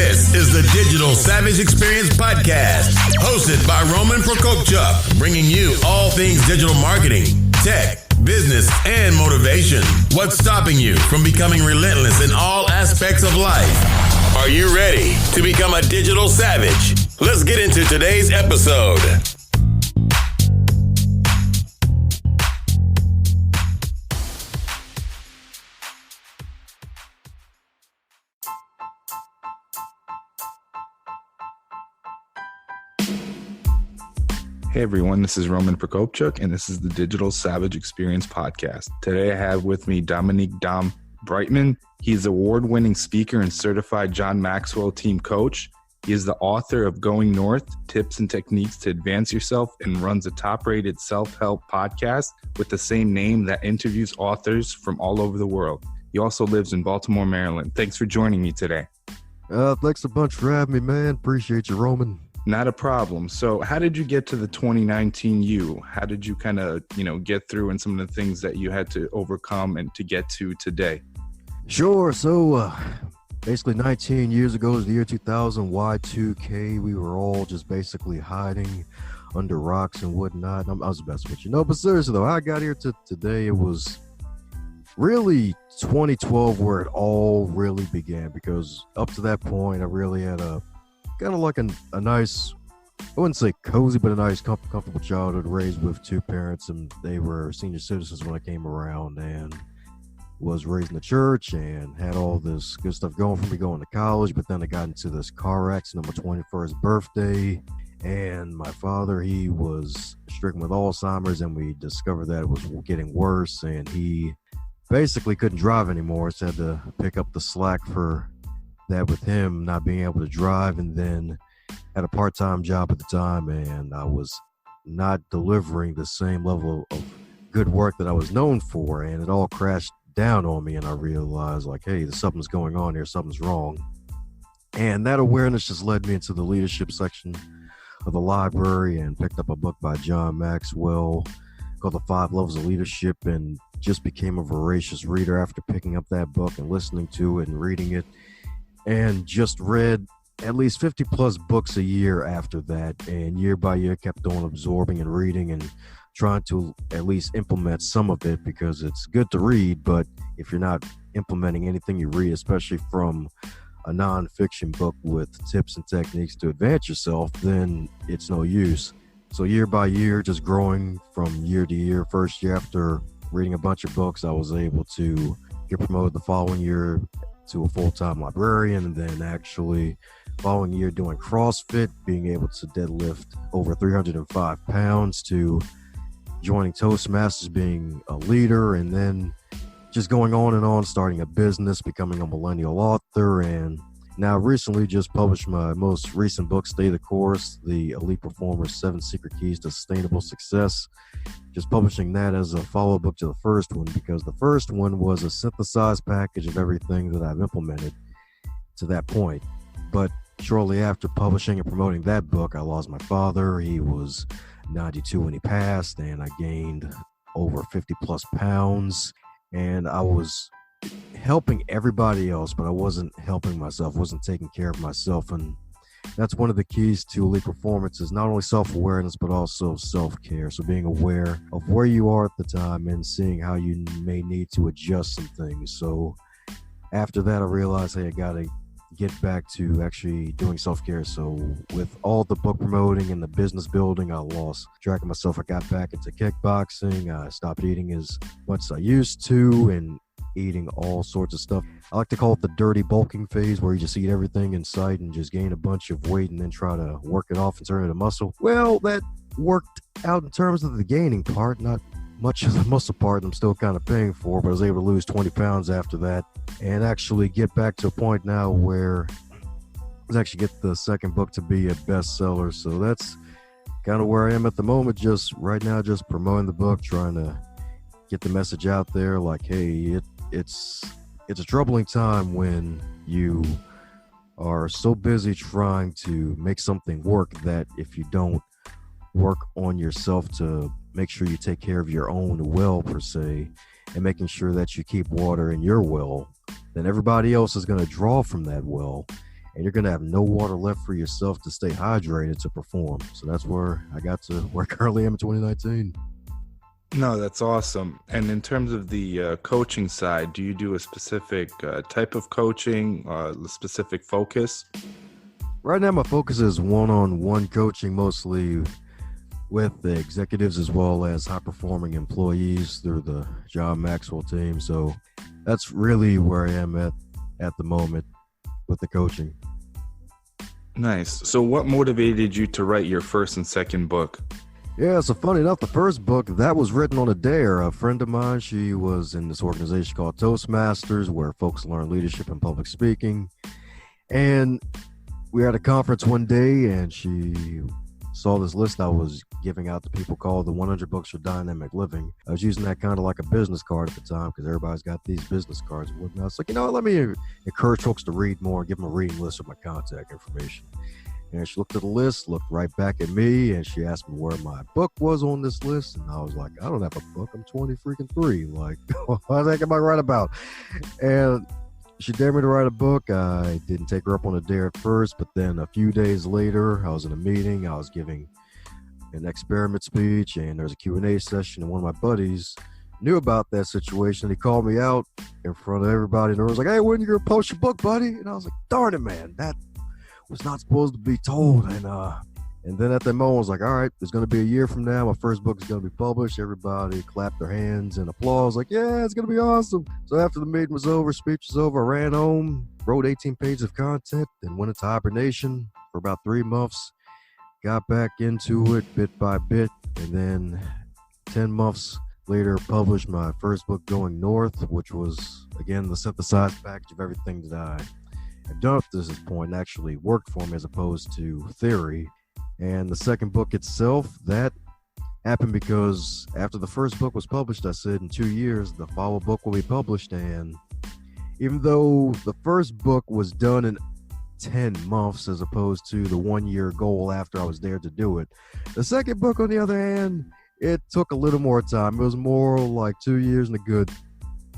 This is the Digital Savage Experience Podcast, hosted by Prokopchuk, bringing you all things digital marketing, tech, business, and motivation. What's stopping you from becoming relentless in all aspects of life? Are you ready to become a digital savage? Let's get into today's episode. Hey everyone, this is Prokopchuk, and this is the Digital Savage Experience Podcast. Today I have with me Dominique Brightmon. He's award-winning speaker and certified John Maxwell Team Coach. He is the author of Going North, Tips and Techniques to Advance Yourself, and runs a top-rated self-help podcast with the same name that interviews authors from all over the world. He also lives in Baltimore, Maryland. Thanks for joining me today. Thanks a bunch for having me, man. Appreciate you, Roman. Not a problem. So how did you get to the 2019 you? How did you kind of, get through and some of the things that you had to overcome and to get to today? Sure. So basically 19 years ago is the year 2000, Y2K. We were all just basically hiding under rocks and whatnot. I was the best with you. No, but seriously though, how I got here to today, it was really 2012 where it all really began, because up to that point, I really had a kind of like a nice, I wouldn't say cozy, but a nice comfortable childhood, raised with two parents, and they were senior citizens when I came around, and was raised in the church and had all this good stuff going for me going to college. But then I got into this car accident on my 21st birthday, and my father, he was stricken with Alzheimer's, and we discovered that it was getting worse, and he basically couldn't drive anymore, so I had to pick up the slack for that with him not being able to drive. And then had a part-time job at the time, and I was not delivering the same level of good work that I was known for, and it all crashed down on me, and I realized, like, hey, there's something's going on here, something's wrong. And that awareness just led me into the leadership section of the library and picked up a book by John Maxwell called The 5 Levels of Leadership, and just became a voracious reader after picking up that book and listening to it and reading it. And just read at least 50 plus books a year after that. And year by year kept on absorbing and reading and trying to at least implement some of it, because it's good to read, but if you're not implementing anything you read, especially from a nonfiction book with tips and techniques to advance yourself, then it's no use. So year by year, just growing from year to year. First year, after reading a bunch of books, I was able to get promoted the following year to a full-time librarian, and then actually following year doing CrossFit, being able to deadlift over 305 pounds, to joining Toastmasters, being a leader, and then just going on and on, starting a business, becoming a millennial author, and now recently just published my most recent book, Stay the Course, The Elite Performer's 7 Secret Keys to Sustainable Success. Just publishing that as a follow-up book to the first one, because the first one was a synthesized package of everything that I've implemented to that point. But shortly after publishing and promoting that book, I lost my father. He was 92 when he passed, and I gained over 50 plus pounds, and I was helping everybody else, but I wasn't helping myself, wasn't taking care of myself. And that's one of the keys to elite performance, is not only self-awareness, but also self-care. So being aware of where you are at the time and seeing how you may need to adjust some things. So after that, I realized, hey, I got to get back to actually doing self-care. So with all the book promoting and the business building, I lost track of myself. I got back into kickboxing. I stopped eating as much as I used to, and eating all sorts of stuff. I like to call it the dirty bulking phase, where you just eat everything in sight and just gain a bunch of weight and then try to work it off and turn it into muscle. Well, that worked out in terms of the gaining part, not much of the muscle part I'm still kind of paying for, but I was able to lose 20 pounds after that and actually get back to a point now where I was actually get the second book to be a bestseller. So that's kind of where I am at the moment, just right now, just promoting the book, trying to get the message out there, like, hey, it's a troubling time when you are so busy trying to make something work that if you don't work on yourself to make sure you take care of your own well, per se, and making sure that you keep water in your well, then everybody else is going to draw from that well. and you're going to have no water left for yourself to stay hydrated to perform. So that's where I got to where I currently am in 2019. No, that's awesome. And in terms of the coaching side, do you do a specific type of coaching, a specific focus? Right now, my focus is one-on-one coaching, mostly with the executives as well as high-performing employees through the John Maxwell Team. So that's really where I am at the moment with the coaching. Nice. So what motivated you to write your first and second book? Yeah, so funny enough, the first book, that was written on a dare. A friend of mine, she was in this organization called Toastmasters, where folks learn leadership and public speaking. And we were at a conference one day, and she saw this list I was giving out to people called the 100 Books for Dynamic Living. I was using that kind of like a business card at the time because everybody's got these business cards and whatnot. It's like, let me encourage folks to read more and give them a reading list of my contact information. And she looked at the list, looked right back at me, and she asked me where my book was on this list. And I was like, I don't have a book. I'm 23. Like, what the heck am I right about? And she dared me to write a book. I didn't take her up on a dare at first, but then a few days later, I was in a meeting. I was giving an experiment speech, and there was a Q&A session, and one of my buddies knew about that situation. He called me out in front of everybody, and I was like, hey, when are you going to post your book, buddy? And I was like, darn it, man, that was not supposed to be told. And then at that moment, I was like, all right, there's going to be a year from now. My first book is going to be published. Everybody clapped their hands and applause, like, yeah, it's going to be awesome. So after the meeting was over, speech was over, I ran home, wrote 18 pages of content, then went into hibernation for about 3 months, got back into it bit by bit, and then 10 months later published my first book, Going North, which was, again, the synthesized package of everything that I've done up to this point and actually worked for me as opposed to theory. And the second book itself, that happened because after the first book was published, I said in 2 years, the follow book will be published. And even though the first book was done in 10 months as opposed to the 1 year goal after I was there to do it, the second book, on the other hand, it took a little more time. It was more like 2 years and a good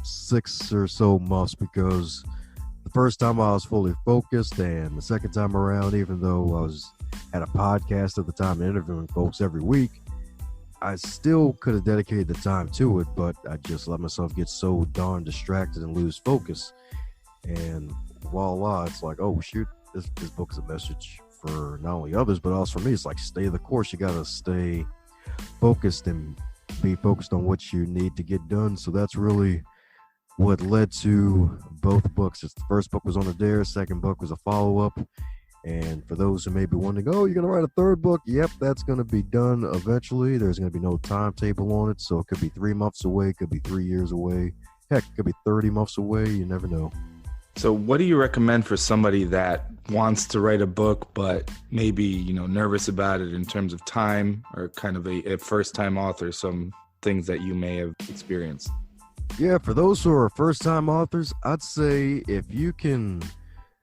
6 or so months because the first time I was fully focused, and the second time around, even though I was at a podcast at the time interviewing folks every week, I still could have dedicated the time to it, but I just let myself get so darn distracted and lose focus. And voila, it's like, oh shoot, this book is a message for not only others, but also for me. It's like, stay the course. You got to stay focused and be focused on what you need to get done. So that's really what led to both books. The first book was on a dare, second book was a follow-up. And for those who may be wondering, oh, you're going to write a third book? Yep, that's going to be done eventually. There's going to be no timetable on it. So it could be 3 months away, it could be 3 years away. Heck, it could be 30 months away. You never know. So what do you recommend for somebody that wants to write a book, but maybe, nervous about it in terms of time, or kind of a first-time author, some things that you may have experienced? Yeah, for those who are first-time authors, I'd say if you can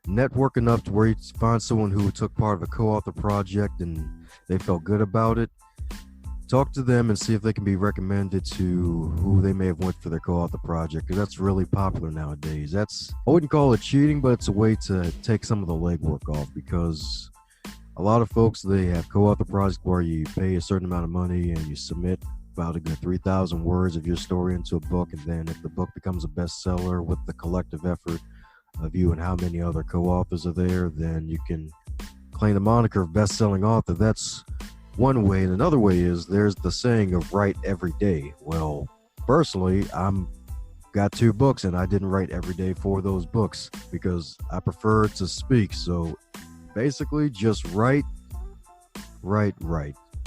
network enough to where you find someone who took part of a co-author project and they felt good about it, talk to them and see if they can be recommended to who they may have went for their co-author project, because that's really popular nowadays. I wouldn't call it cheating, but it's a way to take some of the legwork off, because a lot of folks, they have co-author projects where you pay a certain amount of money and you submit about a good 3,000 words of your story into a book, and then if the book becomes a bestseller with the collective effort of you and how many other co-authors are there, then you can claim the moniker of best-selling author. That's one way. And another way is there's the saying of write every day. Well, personally, I'm got 2 books and I didn't write every day for those books because I prefer to speak. So basically just write.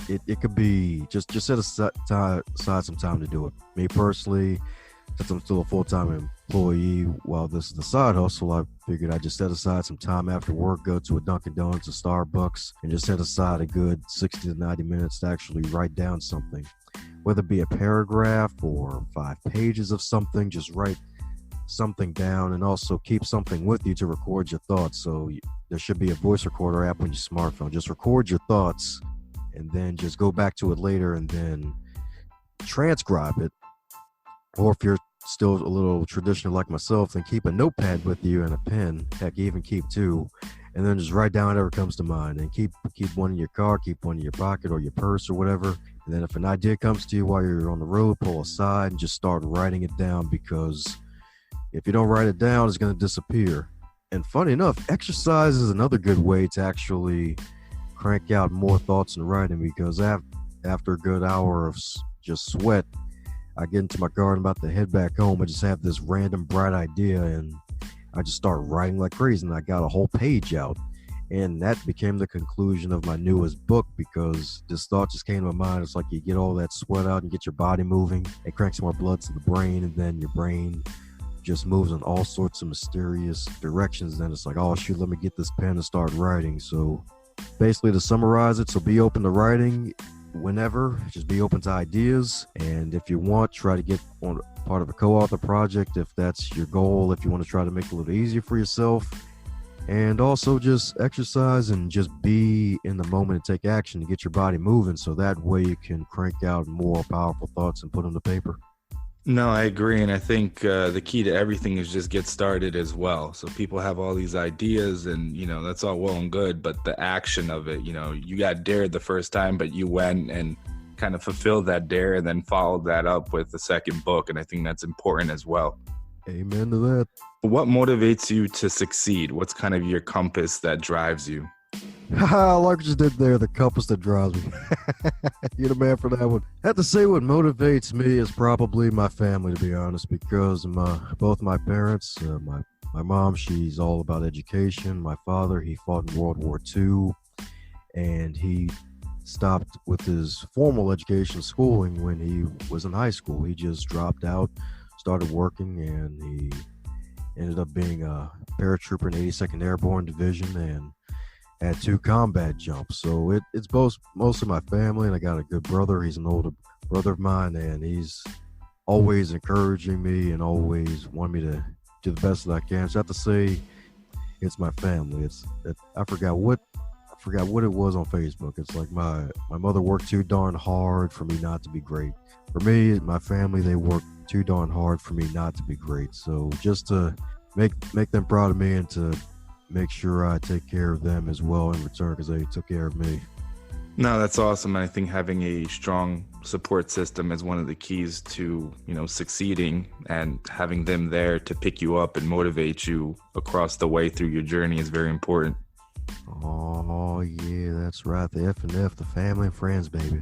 It could be just set aside some time to do it. Me personally, since I'm still a full-time employee while this is the side hustle, I figured I'd just set aside some time after work, go to a Dunkin' Donuts, a Starbucks, and just set aside a good 60 to 90 minutes to actually write down something. Whether it be a paragraph or 5 pages of something, just write something down, and also keep something with you to record your thoughts. So there should be a voice recorder app on your smartphone. Just record your thoughts and then just go back to it later and then transcribe it. Or if you're still a little traditional like myself, then keep a notepad with you and a pen. Heck, even keep 2. and then just write down whatever comes to mind, and keep one in your car, keep one in your pocket or your purse or whatever. And then if an idea comes to you while you're on the road, pull aside and just start writing it down, because if you don't write it down, it's going to disappear. And funny enough, exercise is another good way to actually crank out more thoughts in writing, because after a good hour of just sweat, I get into my car and I'm about to head back home. I just have this random bright idea and I just start writing like crazy, and I got a whole page out. And that became the conclusion of my newest book, because this thought just came to my mind. It's like you get all that sweat out and get your body moving. It cranks more blood to the brain, and then your brain just moves in all sorts of mysterious directions. Then it's like, oh shoot, let me get this pen and start writing. So basically, to summarize it, so be open to writing whenever. Just be open to ideas, and if you want, try to get on part of a co-author project if that's your goal, if you want to try to make it a little easier for yourself. And also just exercise and just be in the moment and take action to get your body moving, so that way you can crank out more powerful thoughts and put them to paper. No, I agree. And I think the key to everything is just get started as well. So people have all these ideas and, that's all well and good, but the action of it, you got dared the first time, but you went and kind of fulfilled that dare and then followed that up with the second book. And I think that's important as well. Amen to that. What motivates you to succeed? What's kind of your compass that drives you? Like I just did there, the compass that drives me. You're the man for that one. I have to say what motivates me is probably my family, to be honest, because both my parents, my mom, she's all about education. My father, he fought in World War II, and he stopped with his formal education schooling when he was in high school. He just dropped out, started working, and he ended up being a paratrooper in 82nd Airborne Division and had 2 combat jumps. So it's both most of my family, and I got a good brother. He's an older brother of mine, and he's always encouraging me and always wanting me to do the best that I can. So I have to say it's my family. I forgot what it was on Facebook. It's like my mother worked too darn hard for me not to be great. For me, my family, they worked too darn hard for me not to be great. So just to make them proud of me and to make sure I take care of them as well in return, because they took care of me. No, that's awesome. And I think having a strong support system is one of the keys to, succeeding, and having them there to pick you up and motivate you across the way through your journey is very important. Oh, yeah, that's right. The F and F, the family and friends, baby.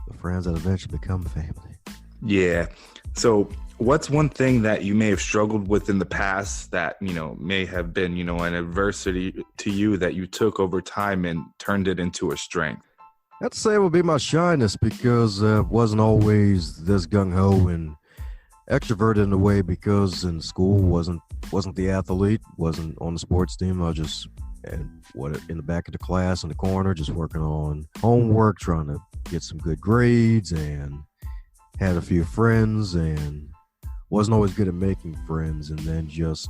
The friends that eventually become family. Yeah. So what's one thing that you may have struggled with in the past that, may have been, an adversity to you that you took over time and turned it into a strength? I'd say it would be my shyness, because I wasn't always this gung-ho and extroverted in a way, because in school wasn't the athlete, wasn't on the sports team. I was just in the back of the class in the corner, just working on homework, trying to get some good grades, and had a few friends, and wasn't always good at making friends. And then just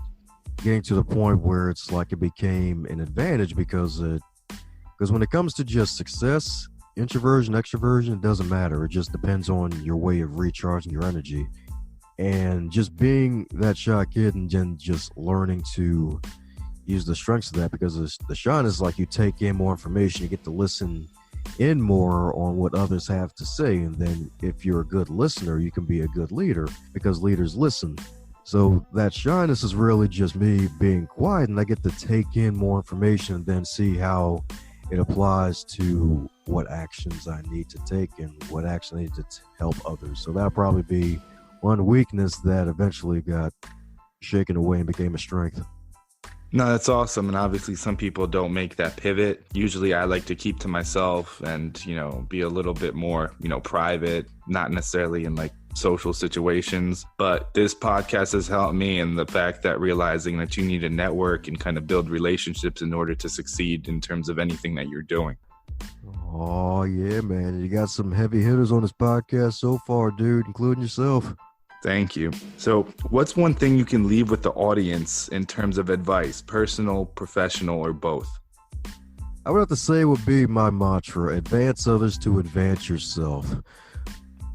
getting to the point where it's like it became an advantage, because when it comes to just success, introversion, extroversion, it doesn't matter. It just depends on your way of recharging your energy. And just being that shy kid and then just learning to use the strengths of that, because the shyness is like you take in more information, you get to listen in more on what others have to say. And then if you're a good listener, you can be a good leader, because leaders listen. So that shyness is really just me being quiet, and I get to take in more information and then see how it applies to what actions I need to take and what action I need to help others. So that'll probably be one weakness that eventually got shaken away and became a strength. No, that's awesome. And obviously some people don't make that pivot. Usually I like to keep to myself and, be a little bit more, private, not necessarily in like social situations. But this podcast has helped me in the fact that realizing that you need to network and kind of build relationships in order to succeed in terms of anything that you're doing. Oh, yeah, man. You got some heavy hitters on this podcast so far, dude, including yourself. Thank you. So what's one thing you can leave with the audience in terms of advice, personal, professional, or both? I would have to say would be my mantra: advance others to advance yourself.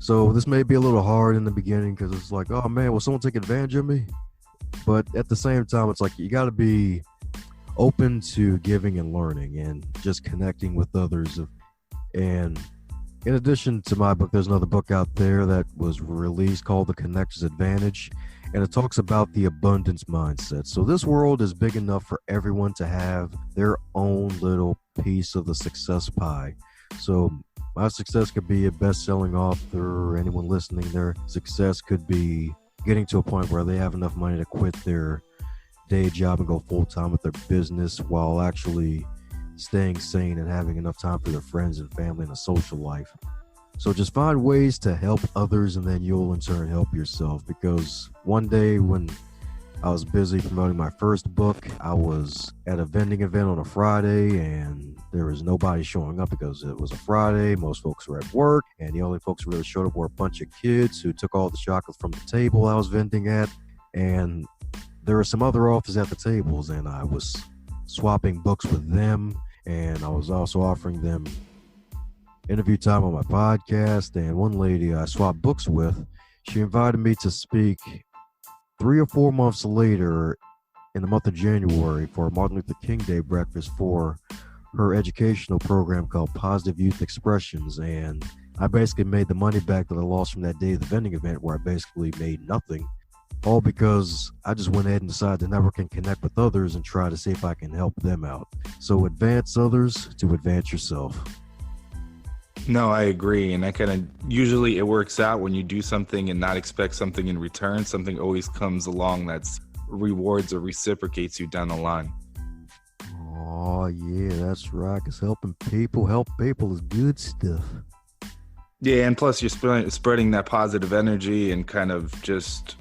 So this may be a little hard in the beginning, because it's like, oh man, will someone take advantage of me? But at the same time, it's like you got to be open to giving and learning and just connecting with others. And in addition to my book, there's another book out there that was released called The Connector's Advantage, and it talks about the abundance mindset. So this world is big enough for everyone to have their own little piece of the success pie. So my success could be a best-selling author. Anyone listening, their success could be getting to a point where they have enough money to quit their day job and go full-time with their business while actually staying sane and having enough time for their friends and family and a social life. So just find ways to help others, and then you'll in turn help yourself. Because one day when I was busy promoting my first book, I was at a vending event on a Friday, and there was nobody showing up because it was a Friday. Most folks were at work, and the only folks who really showed up were a bunch of kids who took all the chocolate from the table I was vending at. And there were some other authors at the tables, and I was swapping books with them, and I was also offering them interview time on my podcast. And one lady I swapped books with, she invited me to speak 3 or 4 months later in the month of January for a Martin Luther King Day breakfast for her educational program called Positive Youth Expressions. And I basically made the money back that I lost from that day of the vending event, where I basically made nothing. All because I just went ahead and decided to network and connect with others and try to see if I can help them out. So advance others to advance yourself. No, I agree. And I kind of, usually it works out when you do something and not expect something in return. Something always comes along that's rewards or reciprocates you down the line. Oh, yeah, that's right. Because helping people help people is good stuff. Yeah, and plus you're spreading that positive energy and kind of just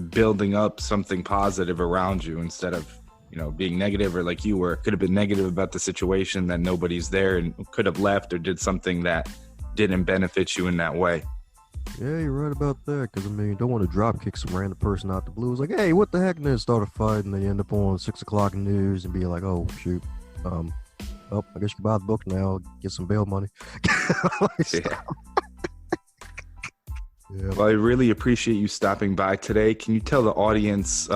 building up something positive around you instead of, being negative, or like you were, could have been negative about the situation that nobody's there and could have left or did something that didn't benefit you in that way. Yeah, you're right about that. Because, you don't want to drop kick some random person out the blue. It's like, hey, what the heck? And then start a fight, and they end up on 6 o'clock news and be like, oh, shoot. I guess you can buy the book now, get some bail money. Yeah. Yeah. Well, I really appreciate you stopping by today. Can you tell the audience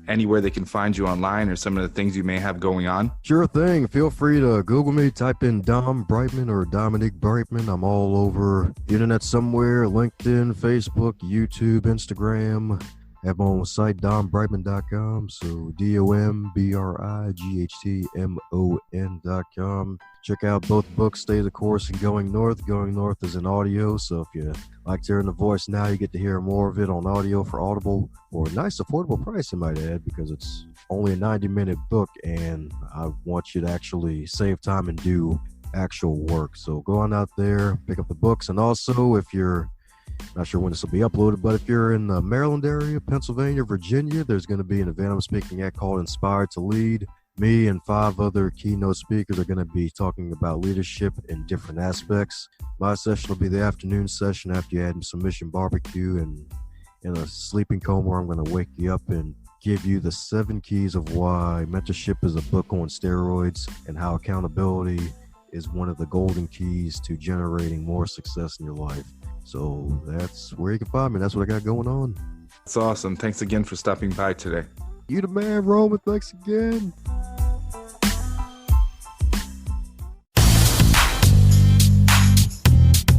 anywhere they can find you online or some of the things you may have going on? Sure thing. Feel free to Google me, type in Dom Brightmon or Dominique Brightmon. I'm all over the internet somewhere: LinkedIn, Facebook, YouTube, Instagram. I have my own site, dombrightmon.com. So DOMBRIGHTMON.com. Check out both books, Stay the Course and Going North. Going North is in audio, so if you like hearing the voice now, you get to hear more of it on audio for Audible for a nice affordable price, I might add, because it's only a 90-minute book, and I want you to actually save time and do actual work. So go on out there, pick up the books. And also, if you're not sure when this will be uploaded, but if you're in the Maryland area, Pennsylvania, Virginia, there's going to be an event I'm speaking at called Inspired to Lead. Me and 5 other keynote speakers are going to be talking about leadership in different aspects. My session will be the afternoon session after you had some Mission Barbecue and in a sleeping coma, where I'm going to wake you up and give you the 7 keys of why mentorship is a book on steroids, and how accountability is one of the golden keys to generating more success in your life. So that's where you can find me. That's what I got going on. That's awesome. Thanks again for stopping by today. You the man, Roman. Thanks again.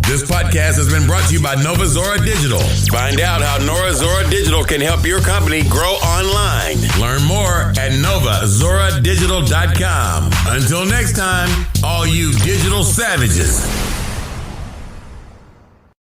This podcast has been brought to you by Nova Zora Digital. Find out how Nova Zora Digital can help your company grow online. Learn more at novazoradigital.com. Until next time, all you digital savages.